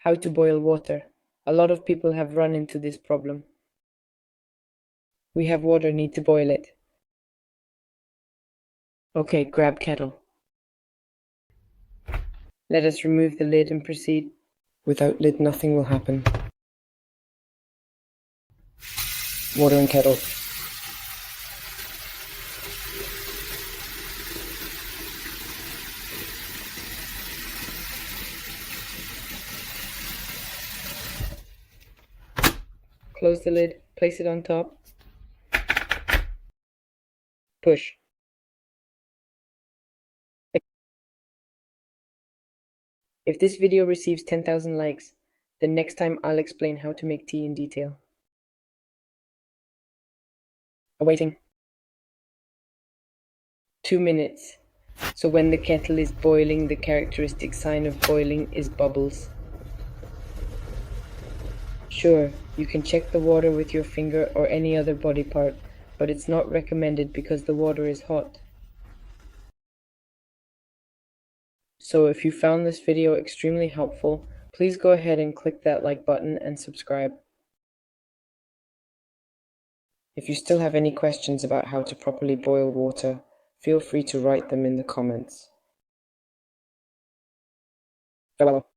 How to boil water. A lot of people have run into this problem. We have water, need to boil it. Okay, grab kettle. Let us remove the lid and proceed. Without lid, nothing will happen. Water in kettle. Close the lid, place it on top. Push. If this video receives 10,000 likes, then next time I'll explain how to make tea in detail. Awaiting. 2 minutes. So when the kettle is boiling, the characteristic sign of boiling is bubbles. Sure, you can check the water with your finger or any other body part, but it's not recommended because the water is hot. So if you found this video extremely helpful, please go ahead and click that like button and subscribe. If you still have any questions about how to properly boil water, feel free to write them in the comments. Farewell.